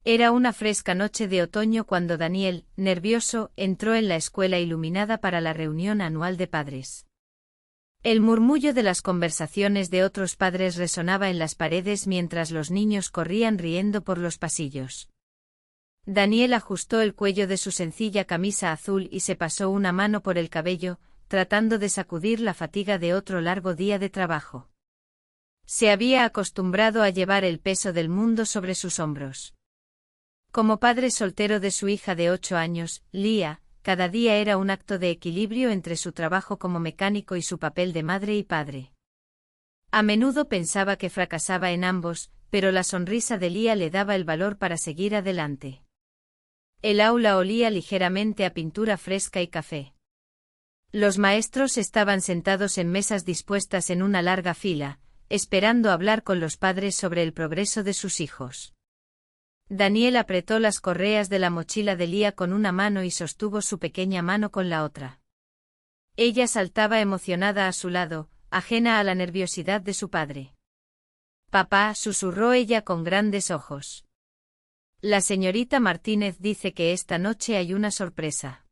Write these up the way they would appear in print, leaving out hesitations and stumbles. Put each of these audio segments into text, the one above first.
Era una fresca noche de otoño cuando Daniel, nervioso, entró en la escuela iluminada para la reunión anual de padres. El murmullo de las conversaciones de otros padres resonaba en las paredes mientras los niños corrían riendo por los pasillos. Daniel ajustó el cuello de su sencilla camisa azul y se pasó una mano por el cabello, tratando de sacudir la fatiga de otro largo día de trabajo. Se había acostumbrado a llevar el peso del mundo sobre sus hombros. Como padre soltero de su hija de 8 años, Lia, cada día era un acto de equilibrio entre su trabajo como mecánico y su papel de madre y padre. A menudo pensaba que fracasaba en ambos, pero la sonrisa de Lia le daba el valor para seguir adelante. El aula olía ligeramente a pintura fresca y café. Los maestros estaban sentados en mesas dispuestas en una larga fila, esperando hablar con los padres sobre el progreso de sus hijos. Daniel apretó las correas de la mochila de Lia con una mano y sostuvo su pequeña mano con la otra. Ella saltaba emocionada a su lado, ajena a la nerviosidad de su padre. «Papá», susurró ella con grandes ojos. «La señorita Martínez dice que esta noche hay una sorpresa».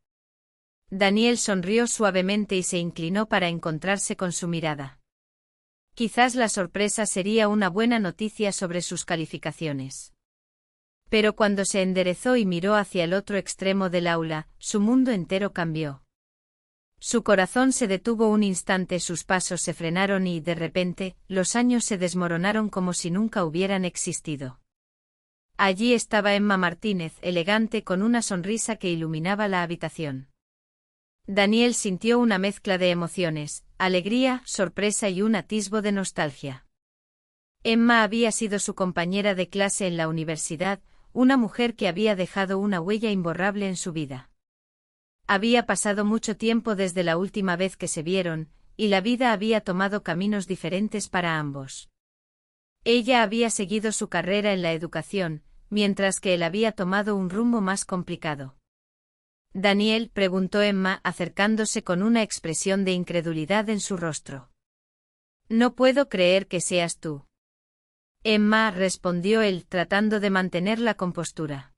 Daniel sonrió suavemente y se inclinó para encontrarse con su mirada. Quizás la sorpresa sería una buena noticia sobre sus calificaciones. Pero cuando se enderezó y miró hacia el otro extremo del aula, su mundo entero cambió. Su corazón se detuvo un instante, sus pasos se frenaron y, de repente, los años se desmoronaron como si nunca hubieran existido. Allí estaba Emma Martínez, elegante, con una sonrisa que iluminaba la habitación. Daniel sintió una mezcla de emociones, alegría, sorpresa y un atisbo de nostalgia. Emma había sido su compañera de clase en la universidad, una mujer que había dejado una huella imborrable en su vida. Había pasado mucho tiempo desde la última vez que se vieron, y la vida había tomado caminos diferentes para ambos. Ella había seguido su carrera en la educación, mientras que él había tomado un rumbo más complicado. «Daniel», preguntó Emma, acercándose con una expresión de incredulidad en su rostro. «No puedo creer que seas tú». «Emma», respondió él, tratando de mantener la compostura.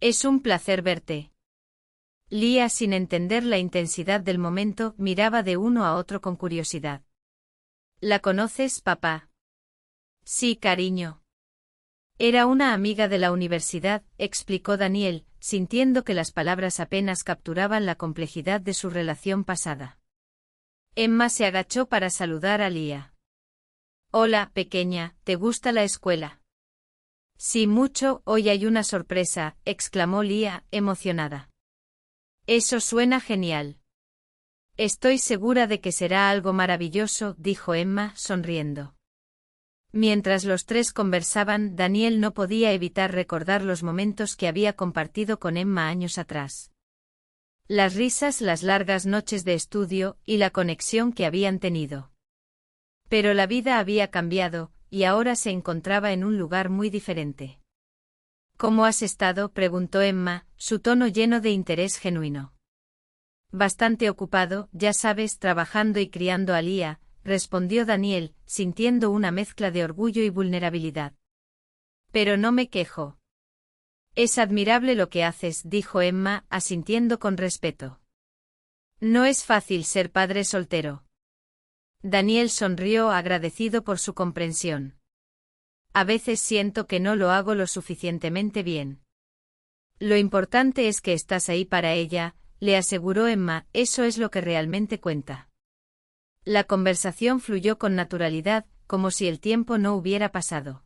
«Es un placer verte». Lia, sin entender la intensidad del momento, miraba de uno a otro con curiosidad. «¿La conoces, papá?» «Sí, cariño». «Era una amiga de la universidad», explicó Daniel, sintiendo que las palabras apenas capturaban la complejidad de su relación pasada. Emma se agachó para saludar a Lia. «Hola, pequeña, ¿te gusta la escuela?» «Sí, mucho, hoy hay una sorpresa», exclamó Lia, emocionada. «Eso suena genial». «Estoy segura de que será algo maravilloso», dijo Emma, sonriendo. Mientras los tres conversaban, Daniel no podía evitar recordar los momentos que había compartido con Emma años atrás. Las risas, las largas noches de estudio, y la conexión que habían tenido. Pero la vida había cambiado, y ahora se encontraba en un lugar muy diferente. «¿Cómo has estado?», preguntó Emma, su tono lleno de interés genuino. «Bastante ocupado, ya sabes, trabajando y criando a Lia», respondió Daniel, sintiendo una mezcla de orgullo y vulnerabilidad. «Pero no me quejo». «Es admirable lo que haces», dijo Emma, asintiendo con respeto. «No es fácil ser padre soltero». Daniel sonrió, agradecido por su comprensión. «A veces siento que no lo hago lo suficientemente bien». «Lo importante es que estás ahí para ella», le aseguró Emma, «eso es lo que realmente cuenta». La conversación fluyó con naturalidad, como si el tiempo no hubiera pasado.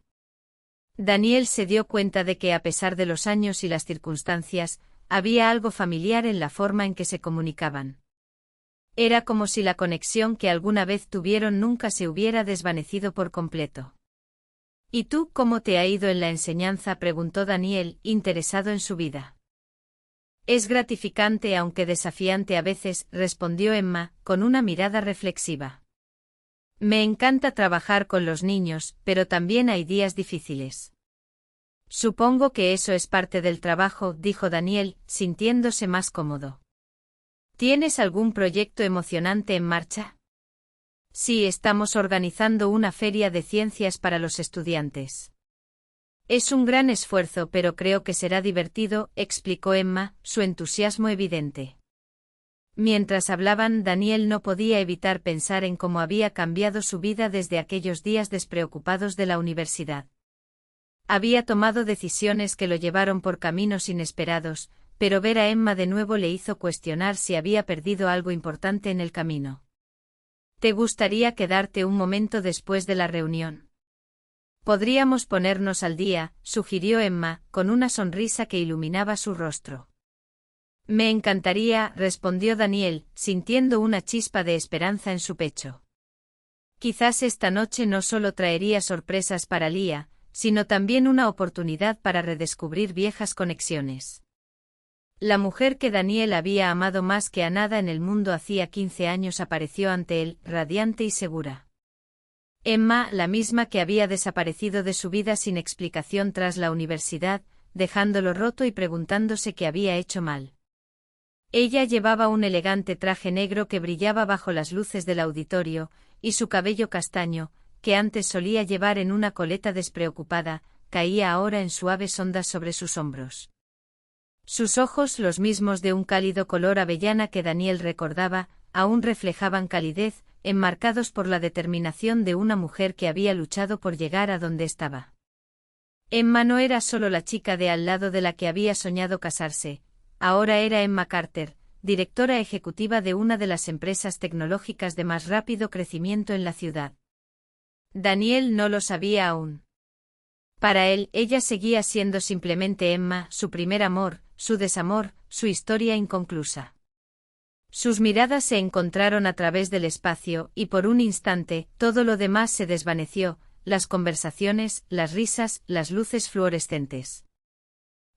Daniel se dio cuenta de que, a pesar de los años y las circunstancias, había algo familiar en la forma en que se comunicaban. Era como si la conexión que alguna vez tuvieron nunca se hubiera desvanecido por completo. «¿Y tú, cómo te ha ido en la enseñanza?», preguntó Daniel, interesado en su vida. «Es gratificante aunque desafiante a veces», respondió Emma, con una mirada reflexiva. «Me encanta trabajar con los niños, pero también hay días difíciles». «Supongo que eso es parte del trabajo», dijo Daniel, sintiéndose más cómodo. «¿Tienes algún proyecto emocionante en marcha?» «Sí, estamos organizando una feria de ciencias para los estudiantes». Es un gran esfuerzo, pero creo que será divertido, explicó Emma, su entusiasmo evidente. Mientras hablaban, Daniel no podía evitar pensar en cómo había cambiado su vida desde aquellos días despreocupados de la universidad. Había tomado decisiones que lo llevaron por caminos inesperados, pero ver a Emma de nuevo le hizo cuestionar si había perdido algo importante en el camino. ¿Te gustaría quedarte un momento después de la reunión? Podríamos ponernos al día, sugirió Emma, con una sonrisa que iluminaba su rostro. Me encantaría, respondió Daniel, sintiendo una chispa de esperanza en su pecho. Quizás esta noche no solo traería sorpresas para Lia, sino también una oportunidad para redescubrir viejas conexiones. La mujer que Daniel había amado más que a nada en el mundo hacía 15 años apareció ante él, radiante y segura. Emma, la misma que había desaparecido de su vida sin explicación tras la universidad, dejándolo roto y preguntándose qué había hecho mal. Ella llevaba un elegante traje negro que brillaba bajo las luces del auditorio, y su cabello castaño, que antes solía llevar en una coleta despreocupada, caía ahora en suaves ondas sobre sus hombros. Sus ojos, los mismos de un cálido color avellana que Daniel recordaba, aún reflejaban calidez, enmarcados por la determinación de una mujer que había luchado por llegar a donde estaba. Emma no era solo la chica de al lado de la que había soñado casarse, ahora era Emma Carter, directora ejecutiva de una de las empresas tecnológicas de más rápido crecimiento en la ciudad. Daniel no lo sabía aún. Para él, ella seguía siendo simplemente Emma, su primer amor, su desamor, su historia inconclusa. Sus miradas se encontraron a través del espacio, y por un instante, todo lo demás se desvaneció, las conversaciones, las risas, las luces fluorescentes.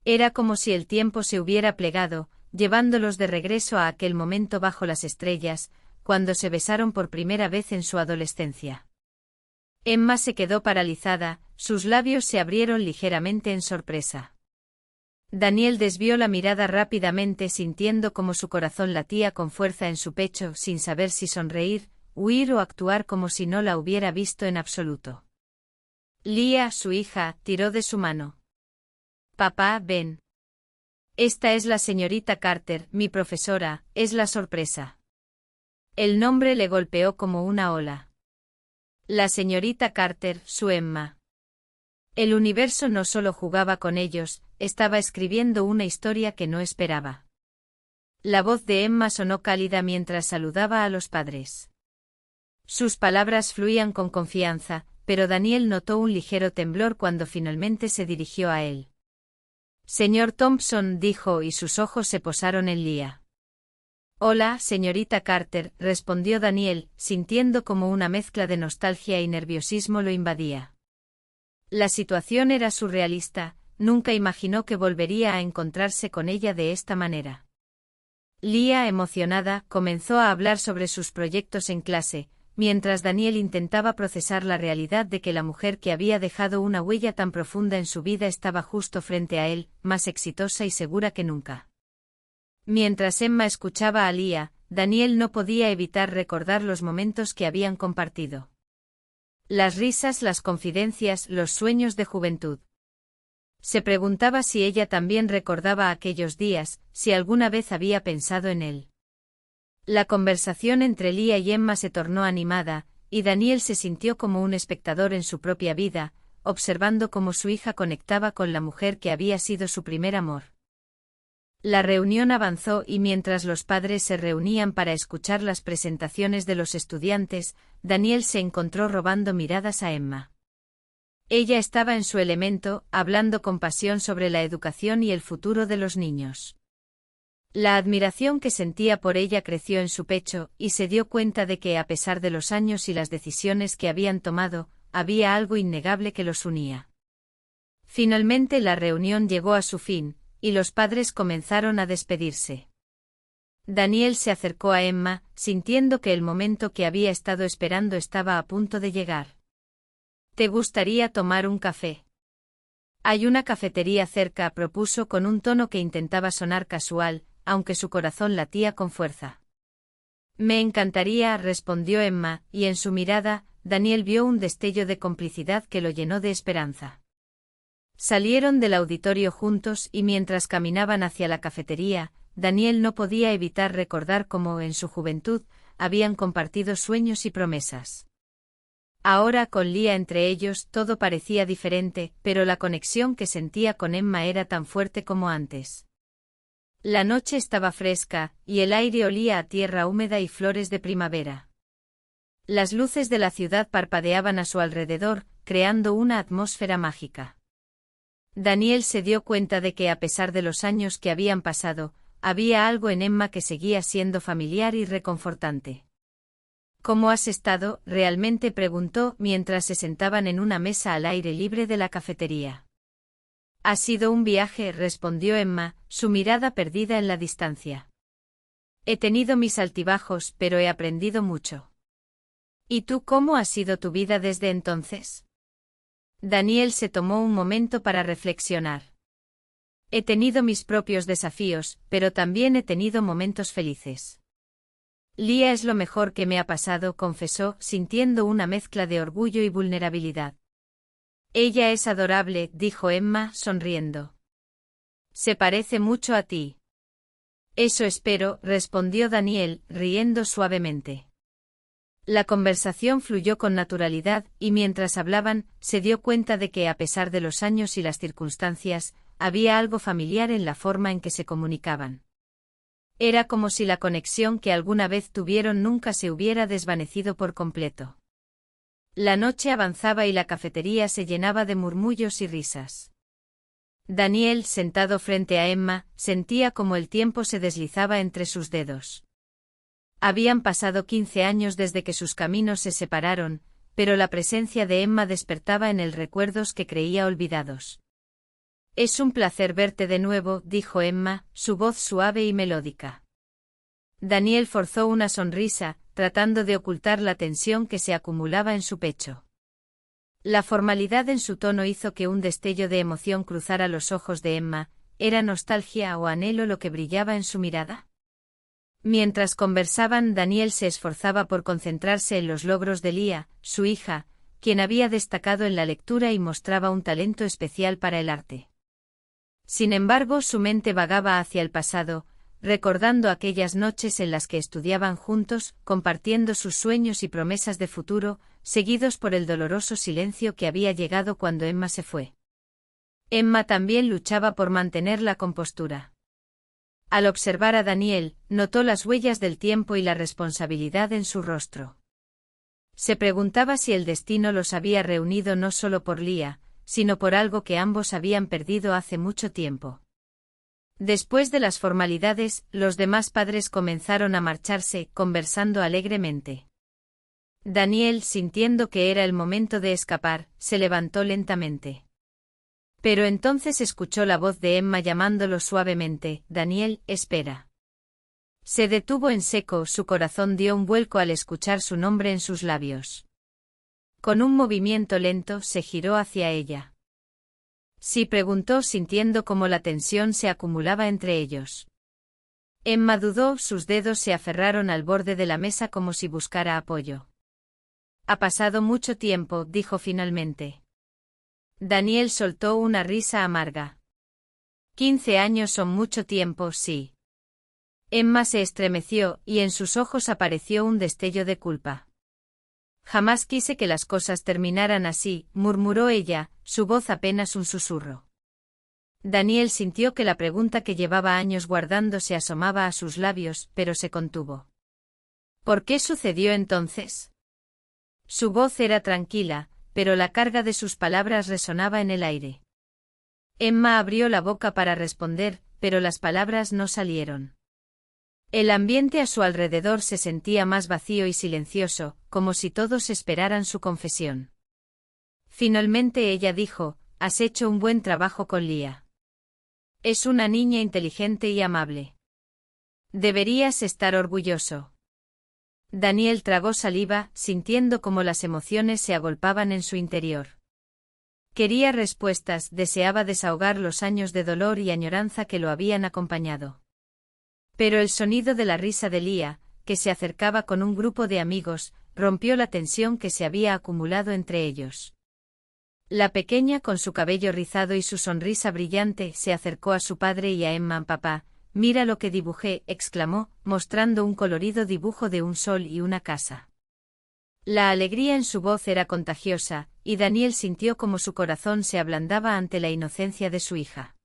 Era como si el tiempo se hubiera plegado, llevándolos de regreso a aquel momento bajo las estrellas, cuando se besaron por primera vez en su adolescencia. Emma se quedó paralizada, sus labios se abrieron ligeramente en sorpresa. Daniel desvió la mirada rápidamente sintiendo como su corazón latía con fuerza en su pecho sin saber si sonreír, huir o actuar como si no la hubiera visto en absoluto. Lia, su hija, tiró de su mano. Papá, ven. Esta es la señorita Carter, mi profesora, es la sorpresa. El nombre le golpeó como una ola. La señorita Carter, su Emma. El universo no solo jugaba con ellos, estaba escribiendo una historia que no esperaba. La voz de Emma sonó cálida mientras saludaba a los padres. Sus palabras fluían con confianza, pero Daniel notó un ligero temblor cuando finalmente se dirigió a él. Señor Thompson, dijo y sus ojos se posaron en Lia. Hola, señorita Carter, respondió Daniel, sintiendo como una mezcla de nostalgia y nerviosismo lo invadía. La situación era surrealista, nunca imaginó que volvería a encontrarse con ella de esta manera. Lia, emocionada, comenzó a hablar sobre sus proyectos en clase, mientras Daniel intentaba procesar la realidad de que la mujer que había dejado una huella tan profunda en su vida estaba justo frente a él, más exitosa y segura que nunca. Mientras Emma escuchaba a Lia, Daniel no podía evitar recordar los momentos que habían compartido. Las risas, las confidencias, los sueños de juventud. Se preguntaba si ella también recordaba aquellos días, si alguna vez había pensado en él. La conversación entre Lia y Emma se tornó animada, y Daniel se sintió como un espectador en su propia vida, observando cómo su hija conectaba con la mujer que había sido su primer amor. La reunión avanzó y mientras los padres se reunían para escuchar las presentaciones de los estudiantes, Daniel se encontró robando miradas a Emma. Ella estaba en su elemento, hablando con pasión sobre la educación y el futuro de los niños. La admiración que sentía por ella creció en su pecho, y se dio cuenta de que a pesar de los años y las decisiones que habían tomado, había algo innegable que los unía. Finalmente la reunión llegó a su fin, y los padres comenzaron a despedirse. Daniel se acercó a Emma, sintiendo que el momento que había estado esperando estaba a punto de llegar. ¿Te gustaría tomar un café? Hay una cafetería cerca, propuso con un tono que intentaba sonar casual, aunque su corazón latía con fuerza. Me encantaría, respondió Emma, y en su mirada, Daniel vio un destello de complicidad que lo llenó de esperanza. Salieron del auditorio juntos y mientras caminaban hacia la cafetería, Daniel no podía evitar recordar cómo, en su juventud, habían compartido sueños y promesas. Ahora, con Leah entre ellos, todo parecía diferente, pero la conexión que sentía con Emma era tan fuerte como antes. La noche estaba fresca, y el aire olía a tierra húmeda y flores de primavera. Las luces de la ciudad parpadeaban a su alrededor, creando una atmósfera mágica. Daniel se dio cuenta de que, a pesar de los años que habían pasado, había algo en Emma que seguía siendo familiar y reconfortante. ¿Cómo has estado? Realmente preguntó mientras se sentaban en una mesa al aire libre de la cafetería. Ha sido un viaje, respondió Emma, su mirada perdida en la distancia. He tenido mis altibajos, pero he aprendido mucho. ¿Y tú cómo ha sido tu vida desde entonces? Daniel se tomó un momento para reflexionar. He tenido mis propios desafíos, pero también he tenido momentos felices. Leah es lo mejor que me ha pasado, confesó, sintiendo una mezcla de orgullo y vulnerabilidad. Ella es adorable, dijo Emma, sonriendo. Se parece mucho a ti. Eso espero, respondió Daniel, riendo suavemente. La conversación fluyó con naturalidad, y mientras hablaban, se dio cuenta de que, a pesar de los años y las circunstancias, había algo familiar en la forma en que se comunicaban. Era como si la conexión que alguna vez tuvieron nunca se hubiera desvanecido por completo. La noche avanzaba y la cafetería se llenaba de murmullos y risas. Daniel, sentado frente a Emma, sentía como el tiempo se deslizaba entre sus dedos. Habían pasado 15 años desde que sus caminos se separaron, pero la presencia de Emma despertaba en él recuerdos que creía olvidados. Es un placer verte de nuevo, dijo Emma, su voz suave y melódica. Daniel forzó una sonrisa, tratando de ocultar la tensión que se acumulaba en su pecho. La formalidad en su tono hizo que un destello de emoción cruzara los ojos de Emma. ¿Era nostalgia o anhelo lo que brillaba en su mirada? Mientras conversaban, Daniel se esforzaba por concentrarse en los logros de Leah, su hija, quien había destacado en la lectura y mostraba un talento especial para el arte. Sin embargo, su mente vagaba hacia el pasado, recordando aquellas noches en las que estudiaban juntos, compartiendo sus sueños y promesas de futuro, seguidos por el doloroso silencio que había llegado cuando Emma se fue. Emma también luchaba por mantener la compostura. Al observar a Daniel, notó las huellas del tiempo y la responsabilidad en su rostro. Se preguntaba si el destino los había reunido no solo por Leah, sino por algo que ambos habían perdido hace mucho tiempo. Después de las formalidades, los demás padres comenzaron a marcharse, conversando alegremente. Daniel, sintiendo que era el momento de escapar, se levantó lentamente. Pero entonces escuchó la voz de Emma llamándolo suavemente: Daniel, espera. Se detuvo en seco, su corazón dio un vuelco al escuchar su nombre en sus labios. Con un movimiento lento se giró hacia ella. Sí, preguntó, sintiendo cómo la tensión se acumulaba entre ellos. Emma dudó, sus dedos se aferraron al borde de la mesa como si buscara apoyo. Ha pasado mucho tiempo, dijo finalmente. Daniel soltó una risa amarga. 15 años son mucho tiempo, sí. Emma se estremeció, y en sus ojos apareció un destello de culpa. Jamás quise que las cosas terminaran así, murmuró ella, su voz apenas un susurro. Daniel sintió que la pregunta que llevaba años guardando se asomaba a sus labios, pero se contuvo. ¿Por qué sucedió entonces? Su voz era tranquila, pero la carga de sus palabras resonaba en el aire. Emma abrió la boca para responder, pero las palabras no salieron. El ambiente a su alrededor se sentía más vacío y silencioso, como si todos esperaran su confesión. Finalmente ella dijo: has hecho un buen trabajo con Leah. Es una niña inteligente y amable. Deberías estar orgulloso. Daniel tragó saliva, sintiendo cómo las emociones se agolpaban en su interior. Quería respuestas, deseaba desahogar los años de dolor y añoranza que lo habían acompañado. Pero el sonido de la risa de Leah, que se acercaba con un grupo de amigos, rompió la tensión que se había acumulado entre ellos. La pequeña, con su cabello rizado y su sonrisa brillante, se acercó a su padre y a Emma. Papá, mira lo que dibujé, exclamó, mostrando un colorido dibujo de un sol y una casa. La alegría en su voz era contagiosa, y Daniel sintió como su corazón se ablandaba ante la inocencia de su hija.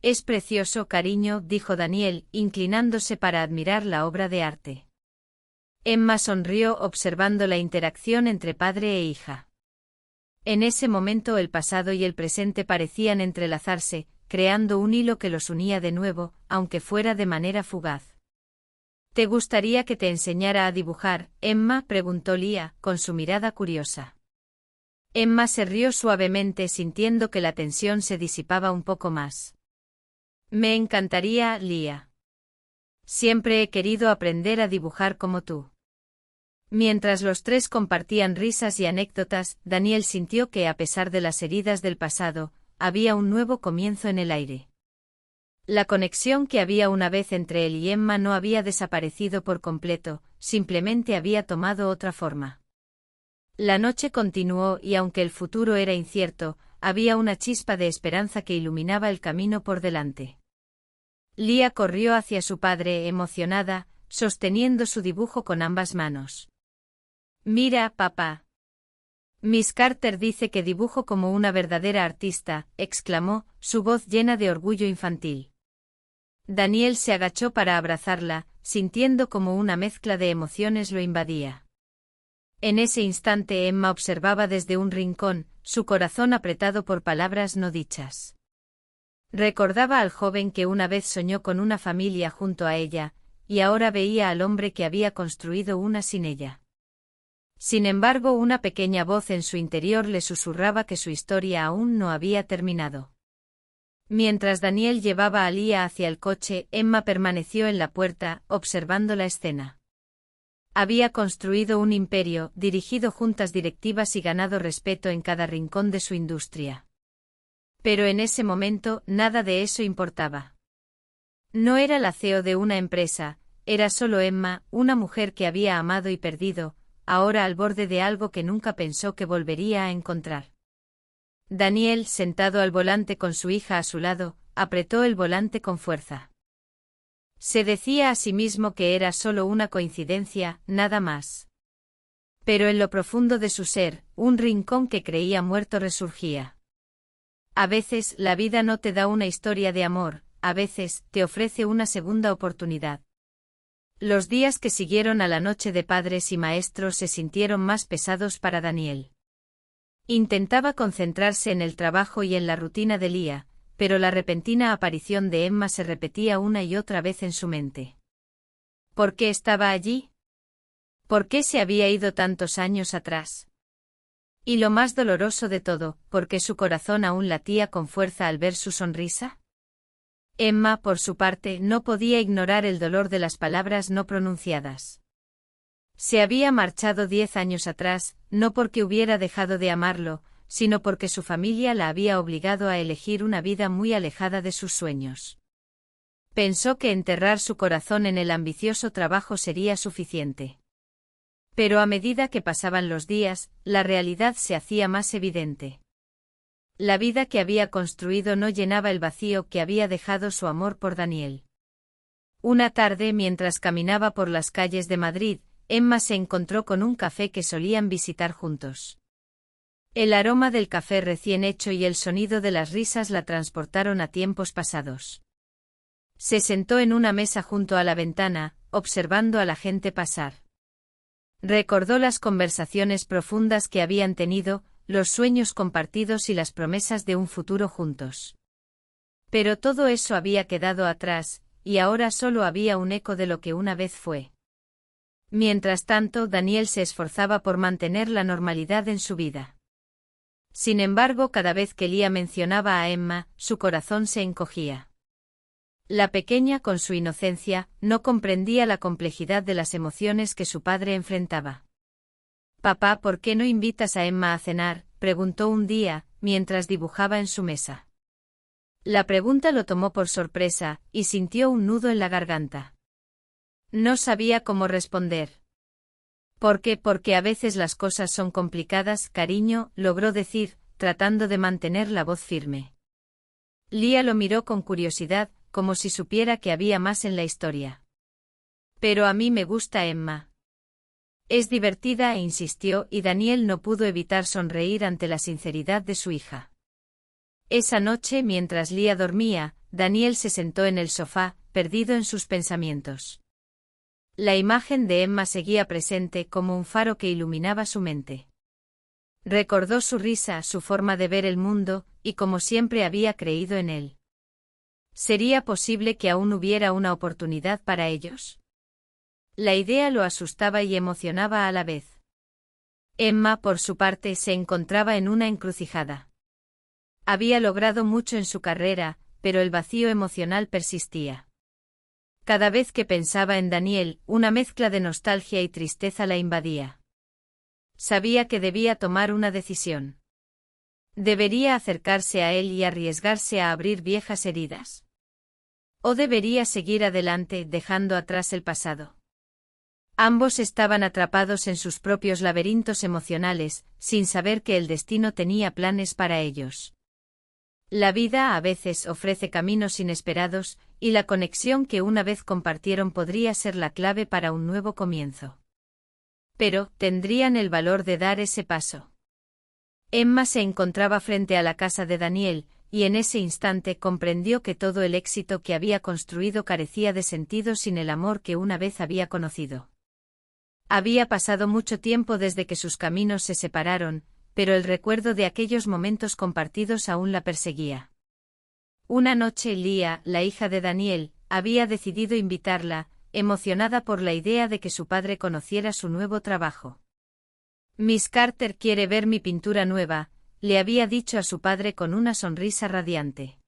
Es precioso, cariño, dijo Daniel, inclinándose para admirar la obra de arte. Emma sonrió observando la interacción entre padre e hija. En ese momento el pasado y el presente parecían entrelazarse, creando un hilo que los unía de nuevo, aunque fuera de manera fugaz. ¿Te gustaría que te enseñara a dibujar, Emma?, preguntó Lia, con su mirada curiosa. Emma se rió suavemente, sintiendo que la tensión se disipaba un poco más. Me encantaría, Lia. Siempre he querido aprender a dibujar como tú. Mientras los tres compartían risas y anécdotas, Daniel sintió que, a pesar de las heridas del pasado, había un nuevo comienzo en el aire. La conexión que había una vez entre él y Emma no había desaparecido por completo, simplemente había tomado otra forma. La noche continuó y aunque el futuro era incierto, había una chispa de esperanza que iluminaba el camino por delante. Lia corrió hacia su padre emocionada, sosteniendo su dibujo con ambas manos. Mira, papá. Miss Carter dice que dibujo como una verdadera artista, exclamó, su voz llena de orgullo infantil. Daniel se agachó para abrazarla, sintiendo como una mezcla de emociones lo invadía. En ese instante Emma observaba desde un rincón, su corazón apretado por palabras no dichas. Recordaba al joven que una vez soñó con una familia junto a ella, y ahora veía al hombre que había construido una sin ella. Sin embargo, una pequeña voz en su interior le susurraba que su historia aún no había terminado. Mientras Daniel llevaba a Lia hacia el coche, Emma permaneció en la puerta, observando la escena. Había construido un imperio, dirigido juntas directivas y ganado respeto en cada rincón de su industria. Pero en ese momento, nada de eso importaba. No era la CEO de una empresa, era solo Emma, una mujer que había amado y perdido, ahora al borde de algo que nunca pensó que volvería a encontrar. Daniel, sentado al volante con su hija a su lado, apretó el volante con fuerza. Se decía a sí mismo que era solo una coincidencia, nada más. Pero en lo profundo de su ser, un rincón que creía muerto resurgía. A veces la vida no te da una historia de amor, a veces te ofrece una segunda oportunidad. Los días que siguieron a la noche de padres y maestros se sintieron más pesados para Daniel. Intentaba concentrarse en el trabajo y en la rutina de Lia, pero la repentina aparición de Emma se repetía una y otra vez en su mente. ¿Por qué estaba allí? ¿Por qué se había ido tantos años atrás? Y lo más doloroso de todo, ¿por qué su corazón aún latía con fuerza al ver su sonrisa? Emma, por su parte, no podía ignorar el dolor de las palabras no pronunciadas. Se había marchado 10 años atrás, no porque hubiera dejado de amarlo, sino porque su familia la había obligado a elegir una vida muy alejada de sus sueños. Pensó que enterrar su corazón en el ambicioso trabajo sería suficiente. Pero a medida que pasaban los días, la realidad se hacía más evidente. La vida que había construido no llenaba el vacío que había dejado su amor por Daniel. Una tarde, mientras caminaba por las calles de Madrid, Emma se encontró con un café que solían visitar juntos. El aroma del café recién hecho y el sonido de las risas la transportaron a tiempos pasados. Se sentó en una mesa junto a la ventana, observando a la gente pasar. Recordó las conversaciones profundas que habían tenido, los sueños compartidos y las promesas de un futuro juntos. Pero todo eso había quedado atrás, y ahora solo había un eco de lo que una vez fue. Mientras tanto, Daniel se esforzaba por mantener la normalidad en su vida. Sin embargo, cada vez que Lia mencionaba a Emma, su corazón se encogía. La pequeña, con su inocencia, no comprendía la complejidad de las emociones que su padre enfrentaba. «Papá, ¿por qué no invitas a Emma a cenar?», preguntó un día, mientras dibujaba en su mesa. La pregunta lo tomó por sorpresa, y sintió un nudo en la garganta. No sabía cómo responder. «¿Por qué? Porque a veces las cosas son complicadas, cariño», logró decir, tratando de mantener la voz firme. Leah lo miró con curiosidad, como si supiera que había más en la historia. Pero a mí me gusta Emma. Es divertida, insistió, y Daniel no pudo evitar sonreír ante la sinceridad de su hija. Esa noche, mientras Leah dormía, Daniel se sentó en el sofá, perdido en sus pensamientos. La imagen de Emma seguía presente como un faro que iluminaba su mente. Recordó su risa, su forma de ver el mundo, y como siempre había creído en él. ¿Sería posible que aún hubiera una oportunidad para ellos? La idea lo asustaba y emocionaba a la vez. Emma, por su parte, se encontraba en una encrucijada. Había logrado mucho en su carrera, pero el vacío emocional persistía. Cada vez que pensaba en Daniel, una mezcla de nostalgia y tristeza la invadía. Sabía que debía tomar una decisión. ¿Debería acercarse a él y arriesgarse a abrir viejas heridas? ¿O debería seguir adelante, dejando atrás el pasado? Ambos estaban atrapados en sus propios laberintos emocionales, sin saber que el destino tenía planes para ellos. La vida a veces ofrece caminos inesperados, y la conexión que una vez compartieron podría ser la clave para un nuevo comienzo. Pero, ¿tendrían el valor de dar ese paso? Emma se encontraba frente a la casa de Daniel, y en ese instante comprendió que todo el éxito que había construido carecía de sentido sin el amor que una vez había conocido. Había pasado mucho tiempo desde que sus caminos se separaron, pero el recuerdo de aquellos momentos compartidos aún la perseguía. Una noche Leah, la hija de Daniel, había decidido invitarla, emocionada por la idea de que su padre conociera su nuevo trabajo. Miss Carter quiere ver mi pintura nueva, le había dicho a su padre con una sonrisa radiante.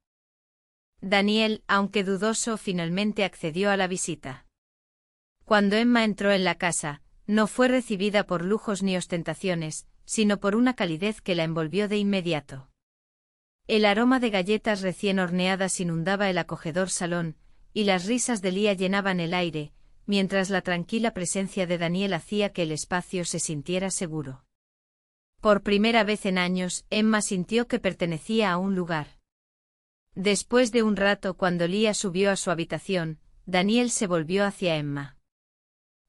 Daniel, aunque dudoso, finalmente accedió a la visita. Cuando Emma entró en la casa, no fue recibida por lujos ni ostentaciones, sino por una calidez que la envolvió de inmediato. El aroma de galletas recién horneadas inundaba el acogedor salón, y las risas de Leah llenaban el aire, mientras la tranquila presencia de Daniel hacía que el espacio se sintiera seguro. Por primera vez en años, Emma sintió que pertenecía a un lugar. Después de un rato, cuando Leah subió a su habitación, Daniel se volvió hacia Emma.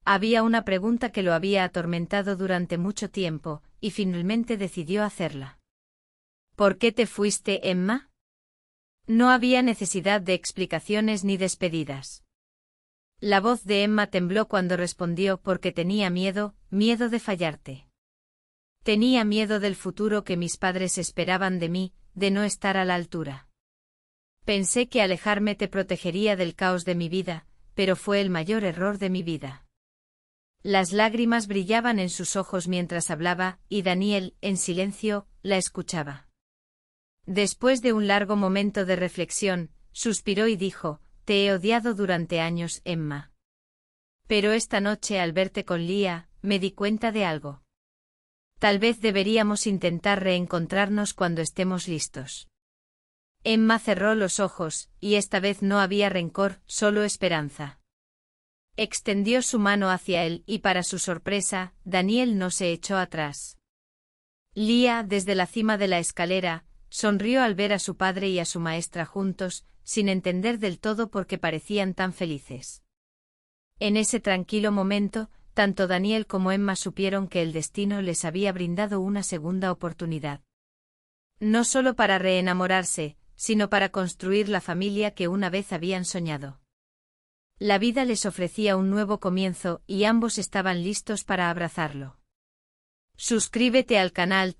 Había una pregunta que lo había atormentado durante mucho tiempo, y finalmente decidió hacerla. ¿Por qué te fuiste, Emma? No había necesidad de explicaciones ni despedidas. La voz de Emma tembló cuando respondió porque tenía miedo de fallarte. Tenía miedo del futuro que mis padres esperaban de mí, de no estar a la altura. Pensé que alejarme te protegería del caos de mi vida, pero fue el mayor error de mi vida. Las lágrimas brillaban en sus ojos mientras hablaba, y Daniel, en silencio, la escuchaba. Después de un largo momento de reflexión, suspiró y dijo: te he odiado durante años, Emma. Pero esta noche al verte con Leah, me di cuenta de algo. Tal vez deberíamos intentar reencontrarnos cuando estemos listos. Emma cerró los ojos, y esta vez no había rencor, solo esperanza. Extendió su mano hacia él y para su sorpresa, Daniel no se echó atrás. Leah, desde la cima de la escalera, sonrió al ver a su padre y a su maestra juntos, sin entender del todo por qué parecían tan felices. En ese tranquilo momento, tanto Daniel como Emma supieron que el destino les había brindado una segunda oportunidad. No solo para reenamorarse, sino para construir la familia que una vez habían soñado. La vida les ofrecía un nuevo comienzo y ambos estaban listos para abrazarlo. Suscríbete al canal